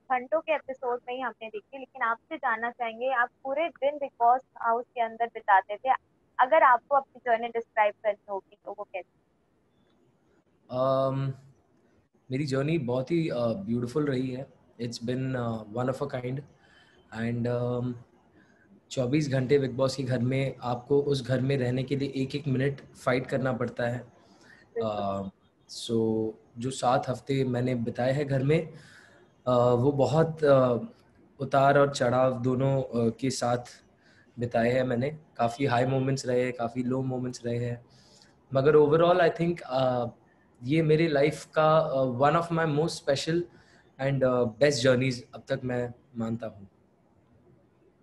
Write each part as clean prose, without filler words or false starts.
घंटों के एपिसोड में ही हमने देखी, लेकिन आपसे जानना चाहेंगे आप पूरे दिन बिग बॉस हाउस के अंदर बिताते थे। अगर आपको अपनी जर्नी डिस्क्राइब करनी होगी तो वो कैसे? um, मेरी जर्नी बहुत ही ब्यूटीफुल रही है। It's been one of a kind and 24 घंटे बिग बॉस के घर में आपको उस घर में रहने के लिए एक एक मिनट फाइट करना पड़ता है। बिल्कुल। सो जो 7 हफ्ते मैंने बिताए हैं घर में, वो बहुत उतार और चढ़ाव दोनों के साथ बिताए हैं मैंने। काफ़ी हाई मोमेंट्स रहे हैं, काफ़ी लो मोमेंट्स रहे हैं, मगर ओवरऑल आई थिंक ये मेरे लाइफ का one of my most special and best journeys अब तक मैं मानता हूँ।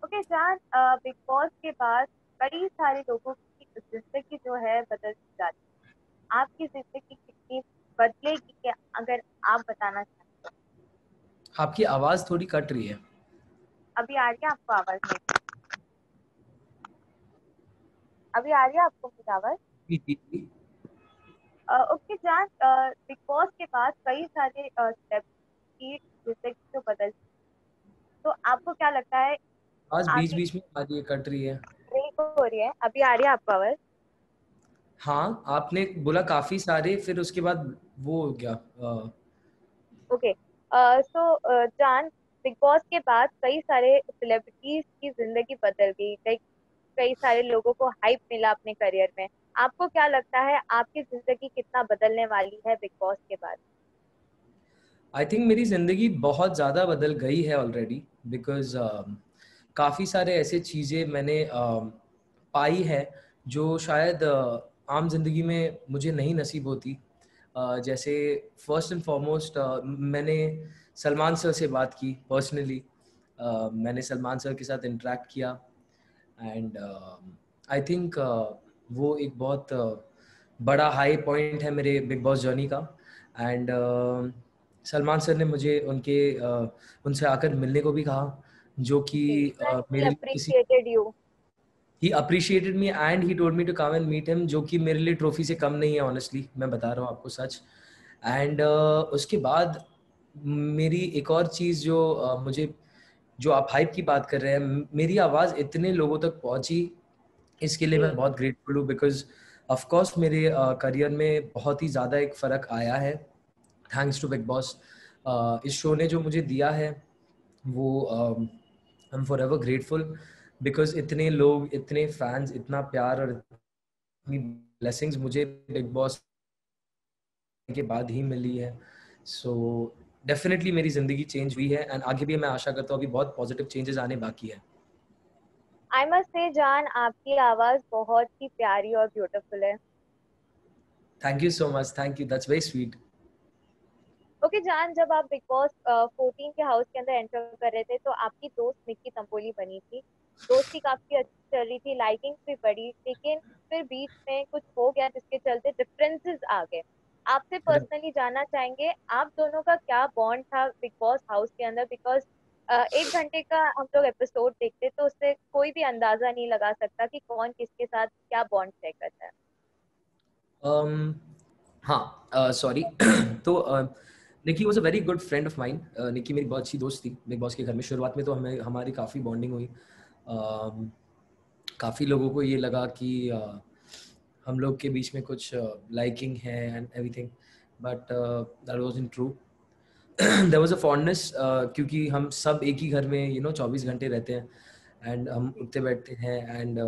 ओके जान, बिग बॉस के बाद कई सारे लोगों की जिंदगी जो है बदल जाती है। आपकी जिंदगी कितनी बदलेगी क्या, अगर आप बताना चाहें? आपकी आवाज़ थोड़ी कट रही है। अभी आ रही है आपको आवाज मेरी? अभी आ रही है आपको मेरी आवाज? जी जी जी। ओके जान, बिग बॉस के बाद कई सारे स्टेप की जिंदगी जो बदल, तो आपको क्या लगता है आवाज़ बीच आगे? बीच में आ रही है, कट रही है। ब्रेक हो रही है, अभी आ रही है आपको आवाज? हाँ, आपने बोला काफ़ी सारे, फिर उसके बाद वो हो गया। ओके। सो जान, बिग बॉस के बाद कई सारे सेलिब्रिटीज की जिंदगी बदल गई, कई कई सारे लोगों को हाइप मिला अपने करियर में। आपको क्या लगता है आपकी जिंदगी कितना बदलने वाली है बिग बॉस के बाद? आई थिंक मेरी ज़िंदगी बहुत ज़्यादा बदल गई है ऑलरेडी, बिकॉज काफ़ी सारे ऐसे चीज़ें मैंने पाई है जो शायद आम ज़िंदगी में मुझे नहीं नसीब होती। जैसे फर्स्ट एंड फॉरमोस्ट मैंने सलमान सर से बात की पर्सनली। मैंने सलमान सर के साथ इंटरेक्ट किया एंड आई थिंक वो एक बहुत बड़ा हाई पॉइंट है मेरे बिग बॉस जर्नी का। एंड सलमान सर ने मुझे उनसे आकर मिलने को भी कहा, जो कि मेरे लिए किसी appreciated you. He appreciated me and he told me to come and meet him, जो कि मेरे लिए ट्रॉफी से कम नहीं है ऑनेस्टली, मैं बता रहा हूँ आपको सच। एंड उसके बाद मेरी एक और चीज़ जो मुझे, जो आप हाइप की बात कर रहे हैं, मेरी आवाज़ इतने लोगों तक पहुंची, इसके लिए जी। मैं बहुत ग्रेटफुल हूँ। बिकॉज ऑफ कोर्स मेरे करियर में बहुत ही ज़्यादा एक फ़र्क आया है थैंक्स टू बिग बॉस। इस शो ने जो मुझे दिया है वो I am for ever grateful, because इतने लोग, इतने फैंस, इतना प्यार और इतनी ब्लेसिंग्स मुझे बिग बॉस के बाद ही मिली है। सो डेफिनेटली मेरी ज़िंदगी चेंज हुई है एंड आगे भी मैं आशा करता हूँ अभी बहुत पॉजिटिव चेंजेस आने बाकी है। आई मस्ट से जान, आपकी आवाज बहुत ही प्यारी और ब्यूटीफुल है। Thank you so much, thank you, that's very sweet. Okay जान, जब आप बिग बॉस 14 के हाउस के अंदर एंटर कर रहे थे तो आपकी दोस्त निक्की तंपोली बनी थी। दोस्ती काफी अच्छी चल रही थी, लाइकिंग भी बढ़ी, लेकिन फिर बीच में कुछ हो गया जिसके चलते डिफरेंसेस आ गए। आपसे पर्सनली जानना चाहेंगे आप दोनों का क्या बॉन्ड था बिग बॉस हाउस के अंदर, बिकॉज 1 घंटे का हम लोग एपिसोड देखते तो उससे कोई भी अंदाजा नहीं लगा सकता कि कौन किसके साथ क्या बॉन्ड तय करता है। um, हाँ, सॉरी तो Nikki was a very good friend of mine. Nikki मेरी बहुत अच्छी दोस्त थी बिग बॉस के घर में। शुरुआत में तो हमारी काफ़ी बॉन्डिंग हुई। काफ़ी लोगों को ये लगा कि हम लोग के बीच में कुछ लाइकिंग है and everything, but that wasn't true. There was a fondness, क्योंकि हम सब एक ही घर में 24 घंटे रहते हैं एंड हम उठते बैठते हैं एंड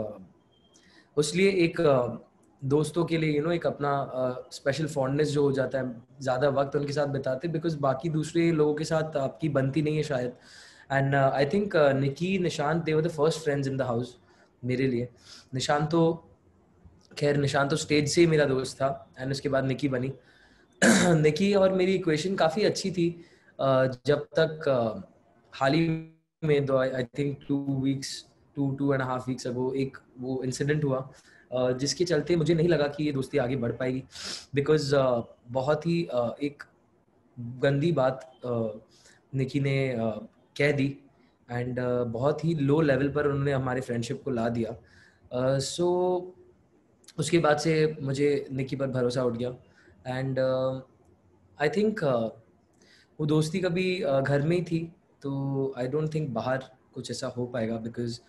उसलिए एक दोस्तों के लिए एक अपना स्पेशल फॉन्डनेस जो हो जाता है, ज़्यादा वक्त उनके साथ बिताते, बिकॉज बाकी दूसरे लोगों के साथ आपकी बनती नहीं है शायद। And I think Nikki, Nishant, they were the first friends in the house मेरे लिए। निशांत तो खैर, निशांत तो स्टेज से ही मेरा दोस्त था एंड उसके बाद निकी बनी। निकी और मेरी इक्वेशन काफ़ी अच्छी थी जब तक हाल ही में, दो I think 2 weeks, 2.5 weeks ago एक वो इंसिडेंट हुआ जिसके चलते मुझे नहीं लगा कि ये दोस्ती आगे बढ़ पाएगी। बिकॉज बहुत ही एक गंदी बात निकी ने कह दी एंड बहुत ही लो लेवल पर उन्होंने हमारे फ्रेंडशिप को ला दिया। सो उसके बाद से मुझे निकी पर भरोसा उठ गया एंड आई थिंक वो दोस्ती कभी घर में ही थी तो आई डोंट थिंक बाहर कुछ ऐसा हो पाएगा, बिकॉज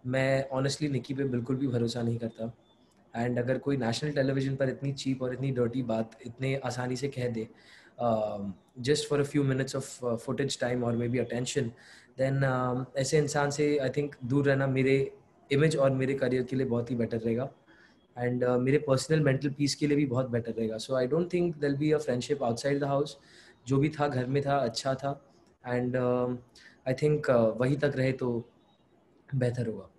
मैं ऑनेस्टली निकी पे बिल्कुल भी भरोसा नहीं करता। एंड अगर कोई नेशनल टेलीविजन पर इतनी चीप और इतनी डर्टी बात इतने आसानी से कह दे, just for a few minutes of footage time और मे बी अटेंशन, देन ऐसे इंसान से आई थिंक दूर रहना मेरे इमेज और मेरे करियर के लिए बहुत ही बेटर रहेगा, एंड मेरे पर्सनल मेंटल पीस के लिए भी बहुत बेटर रहेगा। So I don't think there be a friendship outside the house. जो भी था घर में था, अच्छा था, एंड आई थिंक वहीं तक रहे तो बेहतर होगा।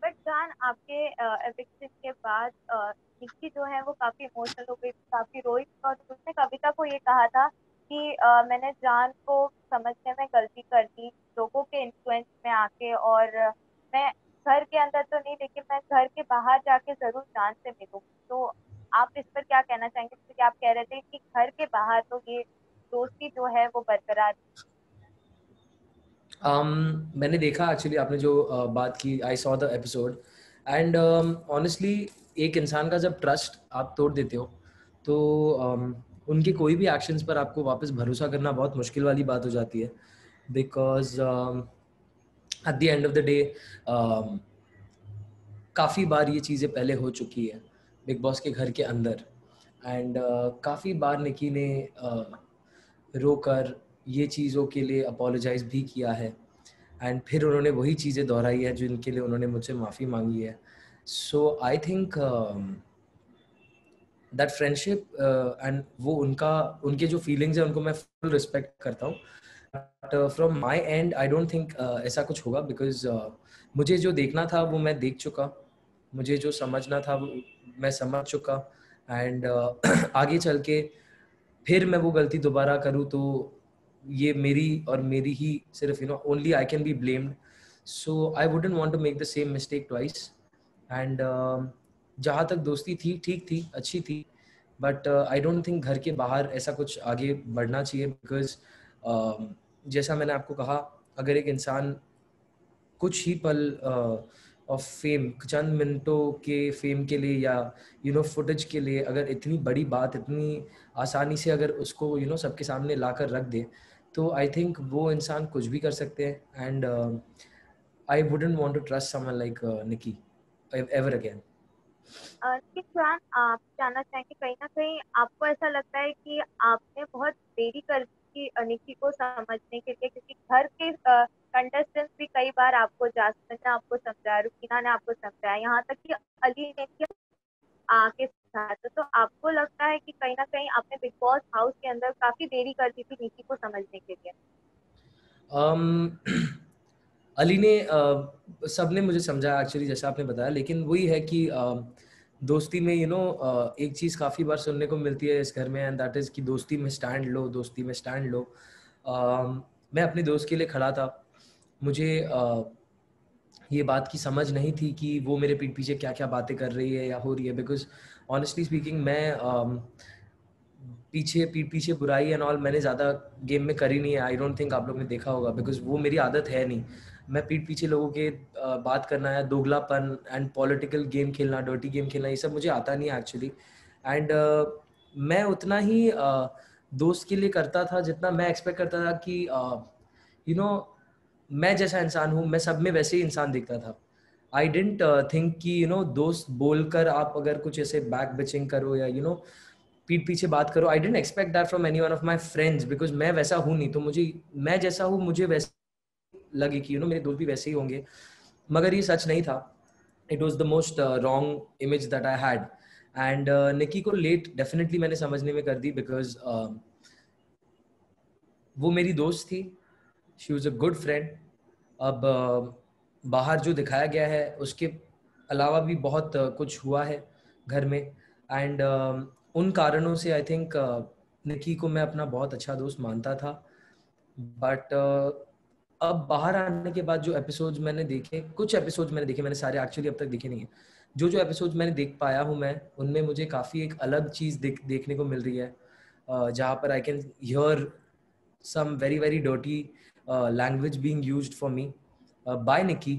बट जान, आपके एविक्शन के बाद निक्की जो है वो काफी इमोशनल हो गई, काफी रोई, और उसने कविता को ये कहा था कि मैंने जान को समझने में गलती कर दी लोगों के इन्फ्लुएंस में आके, और मैं घर के अंदर तो नहीं लेकिन मैं घर के बाहर जाके जरूर जान से मिलूं। तो आप इस पर क्या कहना चाहेंगे, क्योंकि आप कह रहे थे कि घर के बाहर तो ये दोस्ती जो है वो बरकरार। मैंने देखा एक्चुअली, आपने जो बात की, I saw the episode, and honestly एक इंसान का जब ट्रस्ट आप तोड़ देते हो तो उनके कोई भी एक्शंस पर आपको वापस भरोसा करना बहुत मुश्किल वाली बात हो जाती है, because at the end of the day काफ़ी बार ये चीज़ें पहले हो चुकी है बिग बॉस के घर के अंदर, एंड काफ़ी बार निकी ने रोकर ये चीज़ों के लिए अपोलोजाइज भी किया है, एंड फिर उन्होंने वही चीज़ें दोहराई है जिनके लिए उन्होंने मुझसे माफ़ी मांगी है। So I think that friendship and वो उनके जो फीलिंग्स हैं उनको मैं फुल रिस्पेक्ट करता हूँ, but from my and I don't think ऐसा कुछ होगा, बिकॉज मुझे जो देखना था वो मैं देख चुका, मुझे जो समझना था वो मैं समझ चुका, एंड आगे चल के फिर मैं वो गलती दोबारा करूँ तो ये मेरी और मेरी ही सिर्फ only I can be blamed. So I wouldn't want to make the same mistake twice, and जहाँ तक दोस्ती थी ठीक थी, अच्छी थी, बट आई डोंट थिंक घर के बाहर ऐसा कुछ आगे बढ़ना चाहिए, बिकॉज जैसा मैंने आपको कहा, अगर एक इंसान कुछ ही पल ऑफ फेम, चंद मिनटों के फेम के लिए या फुटेज के लिए अगर इतनी बड़ी बात इतनी आसानी से अगर उसको सबके सामने लाकर रख दे, तो आई थिंक वो इंसान कुछ भी कर सकते हैं, and I wouldn't want to trust someone like Nikki ever again. लेकिन जान, आप जानना चाहेंगे, कहीं ना कहीं आपको ऐसा लगता है कि आपने बहुत देरी कर दी निकी को समझने के लिए, क्योंकि घर के कंटेस्टेंट्स भी कई बार आपको, जासमिन ने आपको समझाया, रुकीना ने आपको समझाया, यहाँ तक कि अली ने भी के साथ, तो आपको लगता है कि कहीं ना कहीं आपने बिग बॉस हाउस के अंदर काफी देरी कर दी थी निकी को समझने के लिए? अली ने सब ने मुझे समझाया एक्चुअली, जैसा आपने बताया, लेकिन वही है कि दोस्ती में एक चीज़ काफ़ी बार सुनने को मिलती है इस घर में, एंड दैट इज़ कि दोस्ती में स्टैंड लो, दोस्ती में स्टैंड लो। मैं अपने दोस्त के लिए खड़ा था। मुझे ये बात की समझ नहीं थी कि वो मेरे पीठ पीछे क्या क्या बातें कर रही है या हो रही है, बिकॉज ऑनेस्टली स्पीकिंग मैं पीठ पीछे बुराई एंड ऑल मैंने ज़्यादा गेम में करी नहीं है। आई डोंट थिंक आप लोग ने देखा होगा, बिकॉज वो मेरी आदत है नहीं। मैं पीठ पीछे लोगों के बात करना या दोगलापन एंड पॉलिटिकल गेम खेलना, डर्टी गेम खेलना, ये सब मुझे आता नहीं है एक्चुअली। एंड मैं उतना ही दोस्त के लिए करता था जितना मैं एक्सपेक्ट करता था कि यू नो मैं जैसा इंसान हूँ, मैं सब में वैसे ही इंसान दिखता था। आई डेंट थिंक कि दोस्त बोलकर आप अगर कुछ ऐसे बैक बिचिंग करो या पीठ पीछे बात करो, I don't expect that from any one of my friends, because मैं वैसा हूँ नहीं। तो मुझे, मैं जैसा हूँ मुझे वैसे लगे कि मेरे दोस्त भी वैसे ही होंगे, मगर ये सच नहीं था। It was the most wrong image that I had, and Nikki को लेट डेफिनेटली मैंने समझने में कर दी, बिकॉज वो मेरी दोस्त थी, she was a good friend. अब बाहर जो दिखाया गया है उसके अलावा भी बहुत कुछ हुआ है घर में, एंड उन कारणों से आई थिंक निकी को मैं अपना बहुत अच्छा दोस्त मानता था। बट अब बाहर आने के बाद जो एपिसोड्स मैंने देखे, कुछ एपिसोड्स मैंने देखे, मैंने सारे एक्चुअली अब तक देखे नहीं है, जो जो एपिसोड्स मैंने देख पाया हूँ मैं, उनमें मुझे काफ़ी एक अलग चीज़ देखने को मिल रही है, जहाँ पर I can hear some very very dirty language being used for me by Nikki।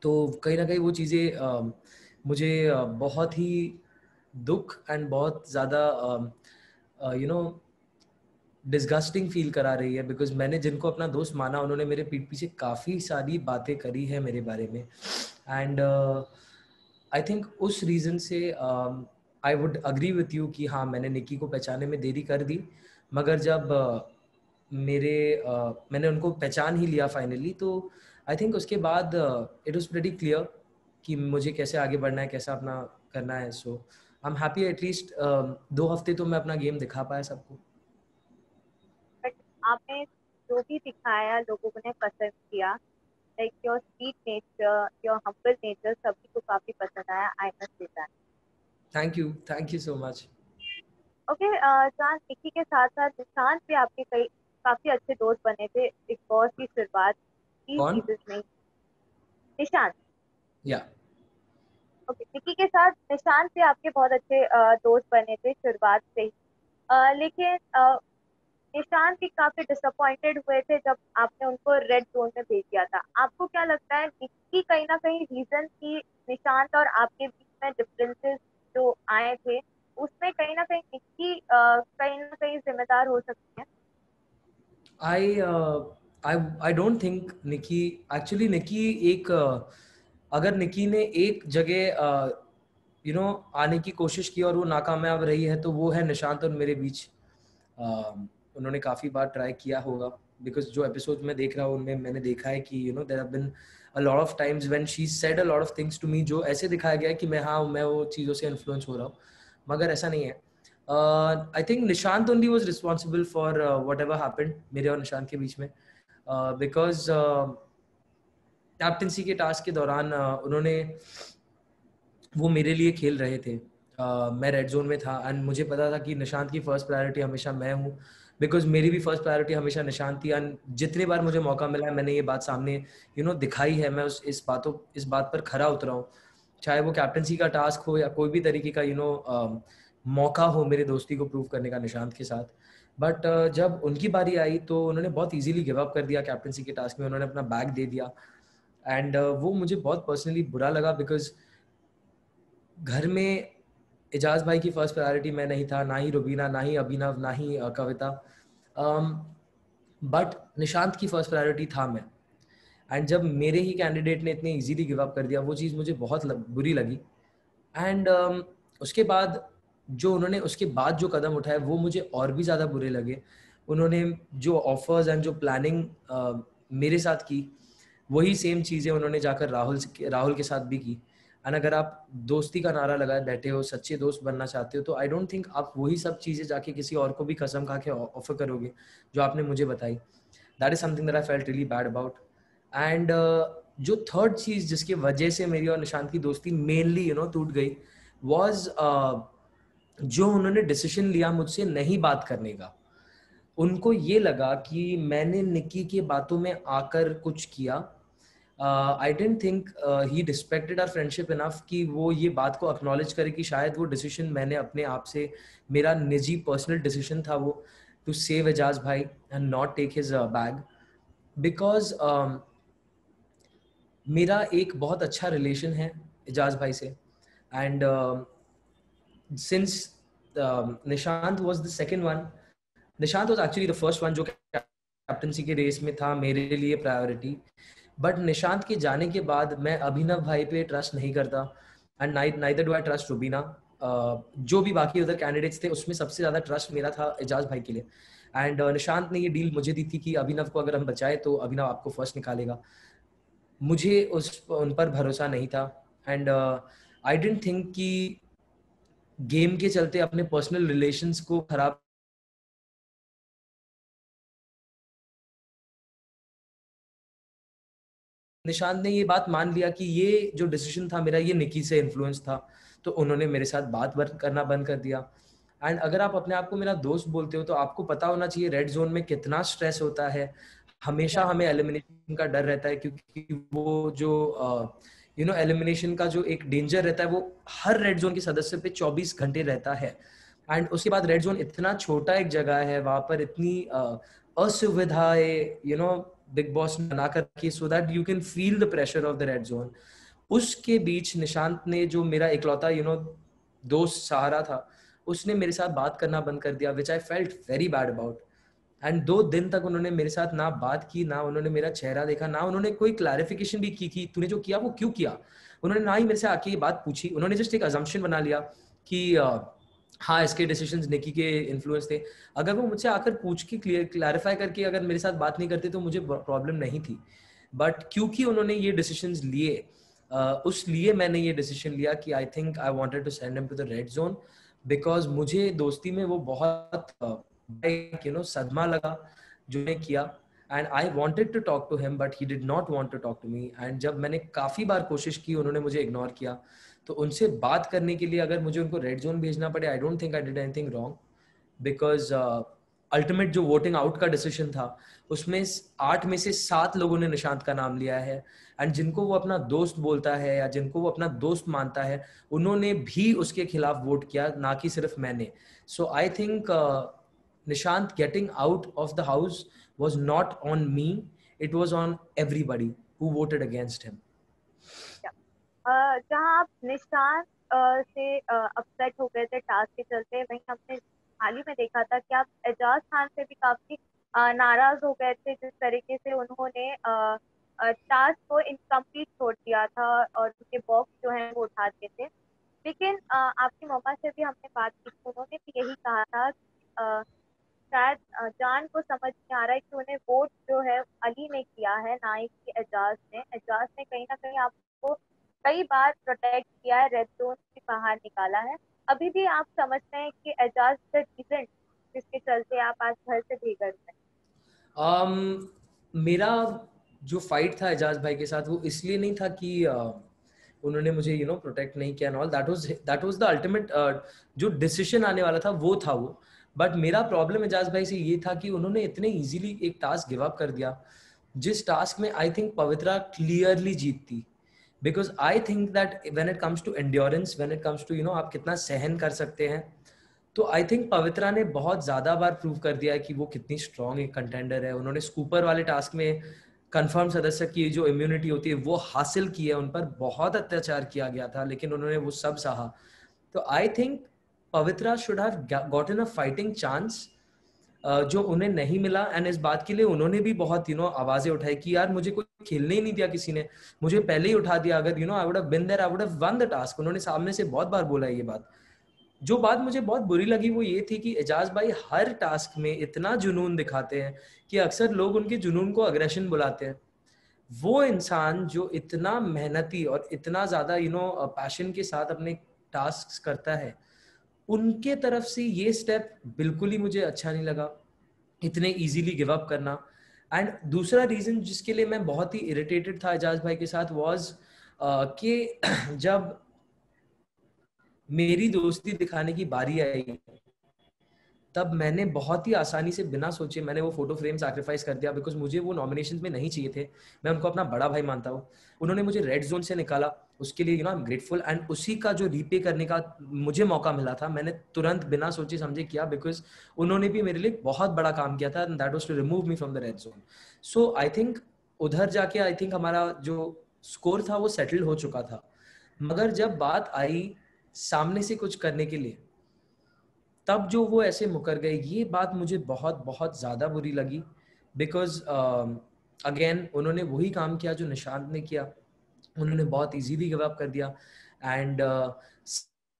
तो कहीं ना कहीं वो चीज़ें मुझे बहुत ही दुख एंड बहुत ज़्यादा यू नो डिस्गस्टिंग फील करा रही है, बिकॉज मैंने जिनको अपना दोस्त माना उन्होंने मेरे पीठ पीछे काफ़ी सारी बातें करी है मेरे बारे में, एंड आई थिंक उस रीज़न से I would agree with you कि हाँ मैंने निकी को पहचानने में देरी कर दी, मगर जब मैंने उनको पहचान ही लिया फाइनली, तो आई थिंक उसके बाद इट वॉज प्रेटी क्लियर कि मुझे कैसे आगे बढ़ना है, कैसा अपना करना है. So I am happy at least 2 हफ्ते तो मैं अपना गेम दिखा पाया सबको. बट आपने जो भी दिखाया लोगों ने पसंद किया, like your sweet nature, your humble nature, सभी को काफी पसंद आया, I must say that. Thank you so much. Okay, जहाँ निकी के साथ साथ निशांत भी आपके कई काफी अच्छे दोस्त बने थे बिग बॉस की शुरुआत की कौन? सीजन में. निशांत. या ओके, निकी के साथ निशांत भी आपके बहुत अच्छे दोस्त बने थे शुरुआत से ही. लेकिन निशांत भी काफी डिसअपॉइंटेड हुए थे जब आपने उनको रेड जोन में भेज दिया था. आपको क्या लगता है निकी कहीं ना कहीं रीजन थी निशांत और आपके बीच में डिफरेंसेस जो आए थे, उसमें कहीं ना कहीं निकी कहीं ना कहीं जिम्मेदार हो सकती है? I I don't think Nikki, actually Nikki एक अगर निकी ने एक जगह आने की कोशिश की और वो नाकामयाब रही है तो वो है निशांत और मेरे बीच. उन्होंने काफ़ी बार ट्राई किया होगा, बिकॉज जो एपिसोड में देख रहा हूँ उनमें मैंने देखा है कि there have been a lot of times when she said a lot of things to me, जो ऐसे दिखाया गया है कि मैं वो चीज़ों से इन्फ्लुएंस हो रहा हूँ, मगर ऐसा नहीं है. आई think Nishant only was responsible for what ever happened मेरे और निशांत के बीच में, बिकॉज कैप्टनसी के टास्क के दौरान उन्होंने वो मेरे लिए खेल रहे थे. मैं रेड जोन में था एंड मुझे पता था कि निशांत की फर्स्ट प्रायोरिटी हमेशा मैं हूँ, बिकॉज मेरी भी फर्स्ट प्रायोरिटी हमेशा निशांत थी. एंड जितनी बार मुझे मौका मिला है मैंने ये बात सामने दिखाई है, मैं इस बात पर खरा उतरा हूँ, चाहे वो कैप्टनसी का टास्क हो या कोई भी तरीके का मौका हो मेरे दोस्ती को प्रूव करने का निशांत के साथ. बट जब उनकी बारी आई तो उन्होंने बहुत ईजिली गिव अप कर दिया कैप्टनसी के टास्क में, उन्होंने अपना बैग दे दिया. एंड वो मुझे बहुत पर्सनली बुरा लगा, बिकॉज घर में एजाज भाई की फर्स्ट प्रायोरिटी मैं नहीं था, ना ही रुबीना, ना ही अभिनव, ना ही कविता, बट निशांत की फर्स्ट प्रायोरिटी था मैं. एंड जब मेरे ही कैंडिडेट ने इतने इजीली गिव अप कर दिया, वो चीज़ मुझे बहुत बुरी लगी. एंड उसके बाद उन्होंने उसके बाद जो कदम उठाए वो मुझे और भी ज़्यादा बुरे लगे. उन्होंने जो ऑफर्स एंड जो प्लानिंग मेरे साथ की, वही सेम चीज़ें उन्होंने जाकर राहुल के साथ भी की. एंड अगर आप दोस्ती का नारा लगाए बैठे हो, सच्चे दोस्त बनना चाहते हो, तो आई डोंट थिंक आप वही सब चीज़ें जाके किसी और को भी कसम खा के ऑफर करोगे जो आपने मुझे बताई. That is something that I felt really bad about. And जो थर्ड चीज़ जिसकी वजह से मेरी और निशांत की दोस्ती मेनली टूट गई वॉज जो उन्होंने डिसीजन लिया मुझसे नहीं बात करने का. उनको ये लगा कि मैंने निकी के बातों में आकर कुछ किया. I don't think he respected our friendship enough कि वो ये बात को अक्नॉलेज करे कि शायद वो डिसीजन मैंने अपने आप से, मेरा निजी पर्सनल डिसीजन था वो, टू सेव एजाज भाई and not take his bag. Because मेरा एक बहुत अच्छा रिलेशन है एजाज भाई से. And since Nishant was the second one, Nishant was actually the first one जो कैप्टनसी के रेस में था मेरे लिए प्रायोरिटी. बट निशांत के जाने के बाद मैं अभिनव भाई पे ट्रस्ट नहीं करता, and neither do I trust Rubina. जो भी बाकी उधर कैंडिडेट्स थे उसमें सबसे ज़्यादा ट्रस्ट मेरा था एजाज भाई के लिए. एंड निशांत ने ये डील मुझे दी थी कि अभिनव को अगर हम बचाए तो अभिनव आपको फर्स्ट निकालेगा. मुझे उन पर भरोसा नहीं था. एंड आई डेंट थिंक कि गेम के चलते अपने पर्सनल रिलेशंस को खराब, निशांत ने ये बात मान लिया कि ये जो डिसीजन था मेरा ये निकी से इन्फ्लुएंस था, तो उन्होंने मेरे साथ बात करना बंद कर दिया. एंड अगर आप अपने आप को मेरा दोस्त बोलते हो तो आपको पता होना चाहिए रेड जोन में कितना स्ट्रेस होता है. हमेशा हमें एलिमिनेशन का डर रहता है, क्योंकि वो जो एलिमिनेशन का जो एक डेंजर रहता है वो हर रेड जोन के सदस्य पे 24 घंटे रहता है. एंड उसके बाद रेड जोन इतना छोटा एक जगह है, वहां पर इतनी असुविधाएं बिग बॉस ने बना कर रखी, so that you can feel the pressure of the red zone. उसके बीच निशांत ने, जो मेरा इकलौता दोस्त सहारा था, उसने मेरे साथ बात करना बंद कर दिया, which I felt very bad about. And 2 दिन तक उन्होंने मेरे साथ ना बात की, ना उन्होंने मेरा चेहरा देखा, ना उन्होंने कोई क्लैरिफिकेशन भी की कि तूने जो किया वो क्यों किया। उन्होंने ना ही मेरे से आके ये बात पूछी, उन्होंने जस्ट एक अजम्पशन बना लिया कि हाँ इसके डिसीजंस निकी के इन्फ्लुएंस थे। अगर वो मुझसे आकर पूछ के क्लैरिफाई करके अगर मेरे साथ बात नहीं करते तो मुझे प्रॉब्लम नहीं थी, बट क्योंकि उन्होंने ये डिसीजंस लिए, उस लिए मैंने ये डिसीजन लिया कि I think I wanted to send him to the red zone, because मुझे दोस्ती में वो बहुत सदमा लगा जो ने किया, and I wanted to talk to him but he did not want to talk to me. And जब मैंने काफ़ी बार कोशिश की, उन्होंने मुझे इग्नोर किया, तो उनसे बात करने के लिए अगर मुझे उनको रेड जोन भेजना पड़े, आई don't think I did anything wrong, because ultimate जो वोटिंग आउट का डिसीजन था उसमें 8 में से 7 लोगों ने निशांत का नाम लिया है, एंड जिनको वो अपना दोस्त बोलता है या जिनको वो अपना दोस्त मानता है उन्होंने भी उसके खिलाफ वोट किया, ना कि सिर्फ मैंने। So I think Nishant getting out of the house was not on me, it was on everybody who voted against him. जहाँ आप निशांत से अपसेट हो गए थे टास्क के चलते, वहीं हमने हाल ही में देखा था कि आप एजाज खान से भी काफी नाराज हो गए थे जिस तरीके से उन्होंने टास्क को इनकम्प्लीट छोड़ दिया था और उनके बॉक्स जो है वो उठा दिए थे। लेकिन आपकी मम्मा से भी हमने बात की थी, उन्होंने भी यही कहा था शायद जान को समझ नहीं आ रहा है कि उन्हें वोट जो है अली ने किया है, ना ही कि एजाज ने। एजाज ने कहीं ना कहीं आपको कई बार प्रोटेक्ट किया है, रेड जोन से बाहर निकाला है। अभी भी आप समझते हैं कि एजाज द रीजन जिसके चलते आप आज घर से बेघर हैं? मेरा जो फाइट था एजाज भाई के साथ वो इसलिए नहीं था कि उन्होंने मुझे प्रोटेक्ट नहीं किया, all that was the ultimate जो डिसीजन आने वाला था वो था वो। बट मेरा प्रॉब्लम एजाज भाई से ये था कि उन्होंने इतने इजीली एक टास्क गिव अप कर दिया जिस टास्क में आई थिंक पवित्रा क्लियरली जीतती, because I think that when it comes to endurance, when it comes to आप कितना सहन कर सकते हैं, तो आई थिंक पवित्रा ने बहुत ज्यादा बार प्रूव कर दिया है कि वो कितनी स्ट्रॉन्ग एक कंटेंडर है। उन्होंने स्कूपर वाले टास्क में कंफर्म सदस्य की जो इम्यूनिटी होती है वो हासिल की है, उन पर बहुत अत्याचार किया गया था लेकिन उन्होंने वो सब सहा। तो आई think Pavitra should have gotten a fighting chance जो उन्हें नहीं मिला, एंड इस बात के लिए उन्होंने भी बहुत आवाजें उठाई कि यार मुझे कोई खेलने ही नहीं दिया किसी ने, मुझे पहले ही उठा दिया, अगर I would have been there I would have won the task. उन्होंने सामने से बहुत बार बोला ये बात। जो बात मुझे बहुत बुरी लगी वो ये थी कि एजाज भाई हर टास्क में इतना जुनून दिखाते हैं कि अक्सर लोग उनके जुनून को अग्रेशन बुलाते हैं। वो इंसान जो इतना मेहनती और इतना ज्यादा पैशन के साथ अपने टास्क करता है, उनके तरफ से ये स्टेप बिल्कुल ही मुझे अच्छा नहीं लगा, इतने इजीली गिव अप करना। एंड दूसरा रीजन जिसके लिए मैं बहुत ही इरिटेटेड था एजाज भाई के साथ वाज कि जब मेरी दोस्ती दिखाने की बारी आई तब मैंने बहुत ही आसानी से बिना सोचे मैंने वो फोटो फ्रेम सैक्रिफाइस कर दिया, बिकॉज मुझे वो नॉमिनेशन में नहीं चाहिए थे। मैं उनको अपना बड़ा भाई मानता हूँ, उन्होंने मुझे रेड जोन से निकाला, उसके लिए आई एम ग्रेटफुल। एंड उसी का जो रीपे करने का मुझे मौका मिला था मैंने तुरंत बिना सोचे समझे किया, बिकॉज उन्होंने भी मेरे लिए बहुत बड़ा काम किया था, that was to remove me from the red zone. So I think उधर जाके आई थिंक हमारा जो स्कोर था वो सेटल हो चुका था। मगर जब बात आई सामने से कुछ करने के लिए, तब जो वो ऐसे मुकर गए, ये बात मुझे बहुत बहुत ज़्यादा बुरी लगी, बिकॉज अगेन उन्होंने वही काम किया जो निशांत ने किया, उन्होंने बहुत इजीली गिव अप कर दिया। एंड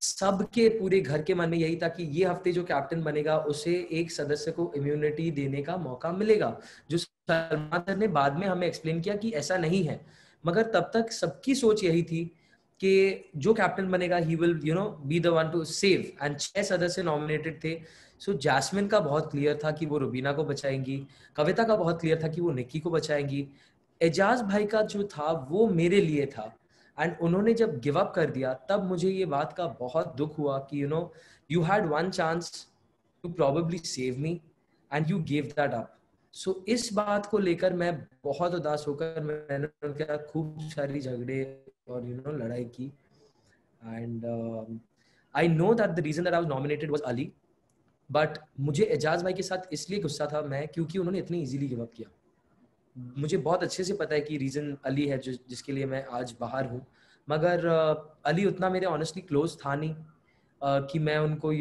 सबके पूरे घर के मन में यही था कि ये हफ्ते जो कैप्टन बनेगा उसे एक सदस्य को इम्यूनिटी देने का मौका मिलेगा, जो सलमान सर ने बाद में हमें एक्सप्लेन किया कि ऐसा नहीं है। मगर तब तक सबकी सोच यही थी कि जो कैप्टन बनेगा he will be the one two save, and 6 सदस्य नॉमिनेटेड थे। सो जैस्मिन का बहुत क्लियर था कि वो रुबीना को बचाएंगी, कविता का बहुत क्लियर था कि वो निक्की को बचाएंगी, एजाज भाई का जो था वो मेरे लिए था। एंड उन्होंने जब गिव अप कर दिया तब मुझे ये बात का बहुत दुख हुआ कि you had one chance to probably save me and you give that up. So इस बात को लेकर मैं बहुत उदास होकर मैंने उनके साथ खूब सारी झगड़े और लड़ाई की। And I know that the reason that I was nominated was Ali, but मुझे एजाज भाई के साथ इसलिए गुस्सा था मैं क्योंकि उन्होंने इतनी इजीली गिव अप किया। मुझे बहुत अच्छे से पता है कि रीजन अली है जिसके लिए मैं आज बाहर हूँ, मगर अली उतना मेरे ऑनेस्टली क्लोज था नहीं कि मैं उनको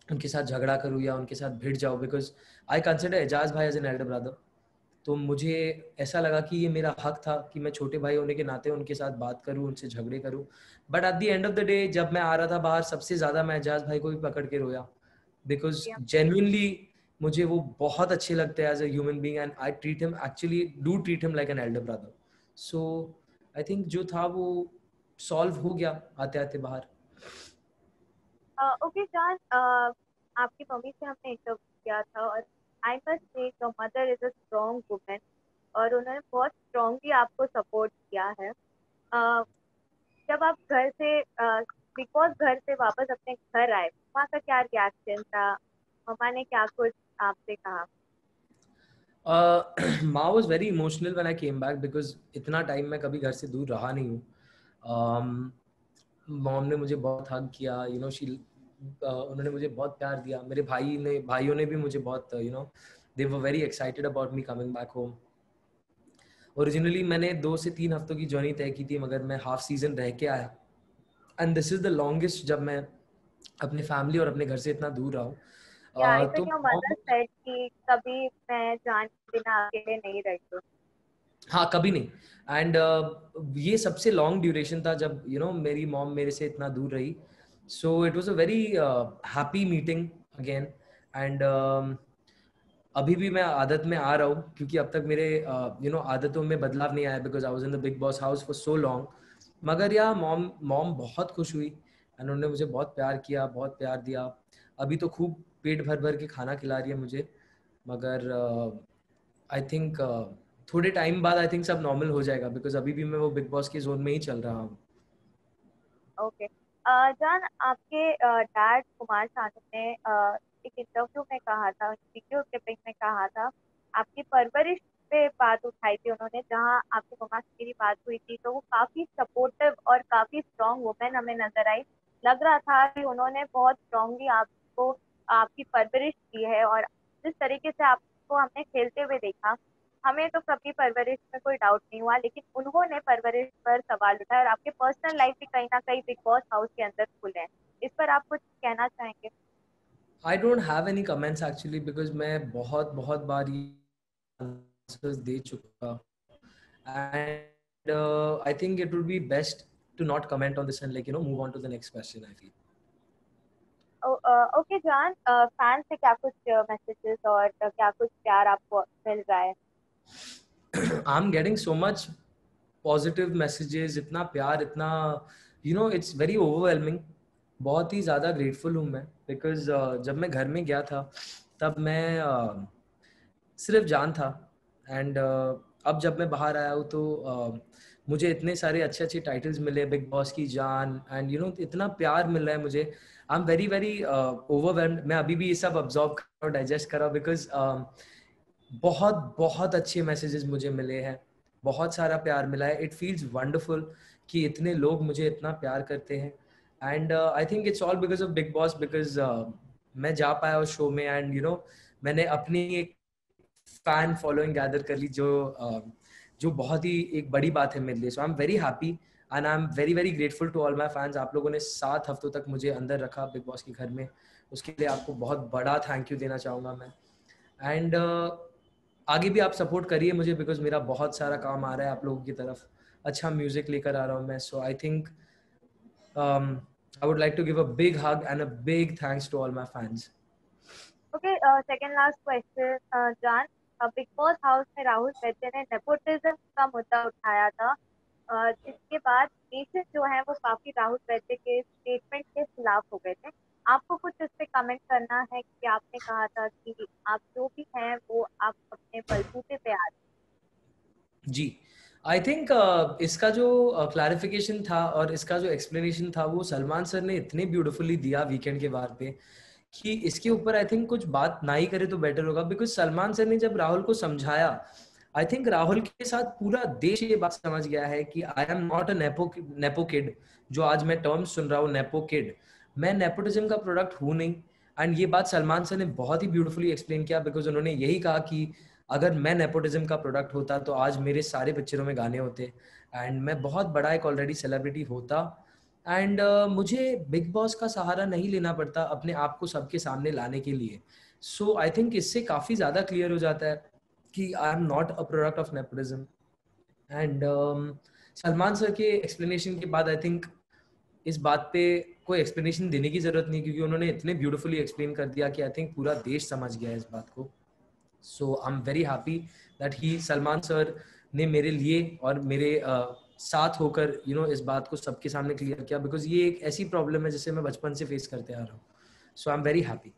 उनके साथ झगड़ा करूँ या उनके साथ भिड़ जाऊँ, बिकॉज आई कंसिडर एजाज भाई एज एन एल्डर ब्रदर। तो मुझे ऐसा लगा कि ये मेरा हक था कि मैं छोटे भाई होने के नाते उनके साथ बात करूँ, उनसे झगड़े करूँ। But at the end of the day जब मैं आ रहा था बाहर, सबसे ज़्यादा मैं एजाज भाई को भी पकड़ के रोया, बिकॉज या जेन्युइनली मुझे वो बहुत अच्छे लगते हैं as a human being, and I treat him, actually do treat him like an elder brother. So I think जो था वो सॉल्व हो गया आते आते बाहर। ओके जान, आपकी मम्मी से हमने इंटरव्यू किया था और I must say your mother is a strong women और उन्होंने बहुत स्ट्रॉन्गली आपको सपोर्ट किया है। जब आप घर से बिकॉज घर से वापस अपने घर आए, वहाँ का क्या रिएक्शन था? मम्मा ने क्या कुछ आपसे कहा? माँ was very emotional when I came back, because इतना टाइम मैं कभी घर से दूर रहा नहीं हूँ। मॉम ने मुझे बहुत हग किया, यू नो शी, उन्होंने मुझे बहुत प्यार दिया। मेरे भाइयों ने भी मुझे बहुत, you know, they were very excited about me coming back home. Originally मैंने 2 से 3 हफ्तों की जर्नी तय की थी, मगर मैं हाफ सीजन रह के आया, and this is the longest जब मैं अपने फैमिली और अपने घर से इतना दूर रहा हूँ। या तो even your mom, mother said कि कभी मैं जान के बिना अकेले नहीं रही हूँ। हाँ कभी नहीं। एंड ये सबसे लॉन्ग ड्यूरेशन था जब मेरी मॉम मेरे से इतना दूर रही। So it was a very happy meeting again. And अभी भी मैं आदत में आ रहा हूँ, क्योंकि अब तक मेरे आदतों में बदलाव नहीं आया, because I was in the big Boss house for so long. मगर या मॉम मॉम बहुत खुश हुई, एंड उन्होंने मुझे बहुत प्यार किया, बहुत प्यार दिया। अभी तो खूब पेट भर भर के खाना खिला रही है मुझे। मगर आई थिंक थोड़े टाइम बाद आई थिंक सब नॉर्मल हो जाएगा, बिकॉज अभी भी मैं वो बिग बॉस के जोन में ही चल रहा हूँ। ओके जान, आपके डैड कुमार सानू ने एक इंटरव्यू में कहा था, वीडियो क्लिपिंग में कहा था, आपकी परवरिश पे बात उठाई थी उन्होंने, जहां आपकी मम्मा से मेरी बात हुई थी तो वो काफी सपोर्टिव और काफी स्ट्रांग वुमेन हमें नजर आई। लग रहा था कि उन्होंने बहुत स्ट्रांगली आपको आपकी परवरिश की है और जिस तरीके से आपको हमने खेलते हुए देखा, हमें तो कभी परवरिश में कोई डाउट नहीं हुआ, लेकिन उन्होंने परवरिश पर सवाल उठाया और आपके पर्सनल लाइफ भी कहीं ना कहीं बिग बॉस हाउस के अंदर खुले हैं। इस पर आप कुछ कहना चाहेंगे? I don't have any comments actually, because मैं बहुत बहुत बार ये आंसर्स दे चुका, and I think it would be best to not comment on this and move on to the next question, I feel. Okay जान, फैन से क्या कुछ messages और क्या कुछ प्यार आपको मिल रहा है? I'm getting so much positive messages, इतना प्यार, इतना it's very overwhelming। बहुत ही ज़्यादा ग्रेटफुल हूँ मैं, बिकॉज जब मैं घर में गया था तब मैं सिर्फ जान था, एंड अब जब मैं बाहर आया हूँ तो मुझे इतने सारे अच्छे अच्छे टाइटल्स मिले, बिग बॉस की जान, एंड इतना प्यार मिल रहा है मुझे। आई एम वेरी वेरी ओवरवेल्म्ड। मैं अभी भी ये सब ऑब्जॉर्व कर रहा हूँ, डाइजेस्ट कर रहा हूँ, बिकॉज बहुत बहुत अच्छे मैसेजेस मुझे मिले हैं, बहुत सारा प्यार मिला है। इट फील्स वंडरफुल कि इतने लोग मुझे इतना प्यार करते हैं, and I think it's all because of big boss, because मैं जा पाया उस शो में, एंड मैंने अपनी एक फैन फॉलोइंग गैदर कर ली, जो बहुत ही एक बड़ी बात है मेरे लिए। So I am very happy and I am very very grateful to all my fans. आप लोगों ने 7 हफ्तों तक मुझे अंदर रखा बिग बॉस के घर में, उसके लिए आपको बहुत बड़ा थैंक यू देना चाहूँगा मैं। एंड आगे भी आप सपोर्ट करिए मुझे, बिकॉज मेरा बहुत सारा काम आ रहा है आप लोगों की तरफ, अच्छा म्यूजिक लेकर आ रहा हूँ मैं। So I think I would like to give a big hug and a big thanks to all my fans. Okay, second last question जान, बिग बॉस हाउस में राहुल वैद्य ने नेपोटिज्म का मुद्दा उठाया था, जिसके बाद नेशन जो है वो काफी राहुल वैद्य के स्टेटमेंट के खिलाफ हो गए थे। आपको कुछ इस पे कमेंट करना है कि आपने कहा था कि आप जो भी हैं वो आप अपने बलबूते पे आ? जी, आई थिंक इसका जो क्लैरिफिकेशन था और इसका जो एक्सप्लेनेशन था वो सलमान सर ने इतने ब्यूटीफुली दिया वीकेंड के बार पे, कि इसके ऊपर आई थिंक कुछ बात ना ही करे तो बेटर होगा। बिकॉज सलमान सर ने जब राहुल को समझाया, आई थिंक राहुल के साथ पूरा देश ये बात समझ गया है कि I am not a nepo kid. जो आज मैं टर्म सुन रहा हूँ नेपो किड, मैं नेपोटिज्म का प्रोडक्ट हूँ नहीं। एंड ये बात सलमान सर ने बहुत ही ब्यूटीफुली एक्सप्लेन किया, बिकॉज उन्होंने यही कहा कि अगर मैं नेपोटिज्म का प्रोडक्ट होता तो आज मेरे सारे पिक्चरों में गाने होते, एंड मैं बहुत बड़ा एक ऑलरेडी सेलिब्रिटी होता। एंड मुझे बिग बॉस का सहारा नहीं लेना पड़ता अपने आप को सबके सामने लाने के लिए. सो आई थिंक इससे काफ़ी ज़्यादा क्लियर हो जाता है कि I am not a product of nepotism. And Salman sir के एक्सप्लेनेशन के बाद आई थिंक इस बात पे कोई एक्सप्लेनेशन देने की ज़रूरत नहीं, क्योंकि उन्होंने इतने ब्यूटीफुली एक्सप्लेन कर दिया कि आई थिंक पूरा देश समझ गया है इस बात को. So I am very happy that he Salman sir ने मेरे लिए और मेरे साथ होकर इस बात को सबके सामने क्लियर किया, बिकॉज ये एक ऐसी प्रॉब्लम है जिसे मैं बचपन से फेस करते आ रहा हूँ. सो आई एम वेरी हैप्पी.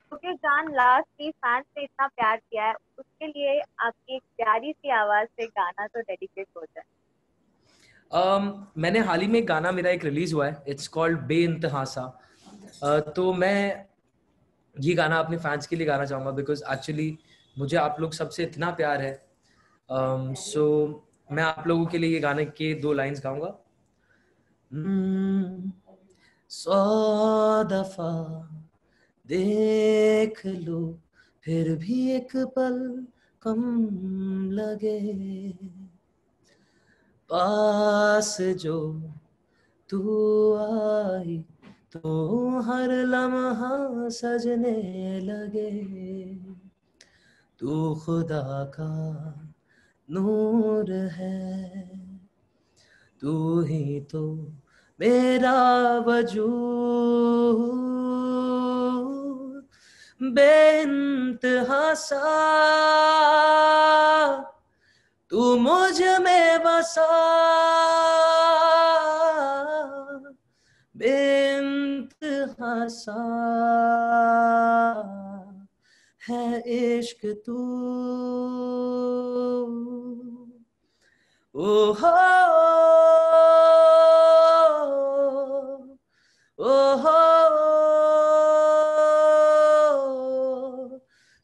क्योंकि जान लास्ट की फैंस ने इतना प्यार किया है, उसके लिए आपकी एक प्यारी सी आवाज से गाना तो डेडिकेट हो जाए. मैंने हाल ही में एक गाना मेरा एक रिलीज हुआ है, इट्स कॉल्ड बेइंतहा सा. तो मैं ये गाना अपने फैंस के लिए गाना चाहूँगा, बिकॉज एक्चुअली मुझे आप लोग सबसे इतना प्यार है. सो मैं आप लोगों के लिए ये गाने के 2 लाइंस गाऊंगा. 100 दफा देख लो फिर भी एक पल कम लगे, पास जो तू आई तो हर लम्हा सजने लगे, तू खुदा का नूर है, तू ही तो मेरा वजूद, बेइंतहा सा तू मुझ में बसा, बेइंतहा सा है इश्क तू. ओ हो ओ हो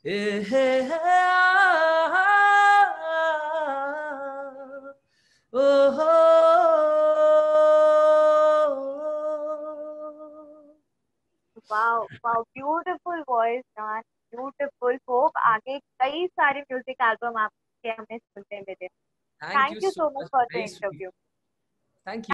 ए हे हे ओ हो. वाओ वाओ, ब्यूटीफुल वॉइस जान, ब्यूटीफुल. होप आगे कई सारे म्यूजिक एल्बम आपके हमें सुनने मिले. Thank thank you you so so much much, for the very sweet. Interview. Thank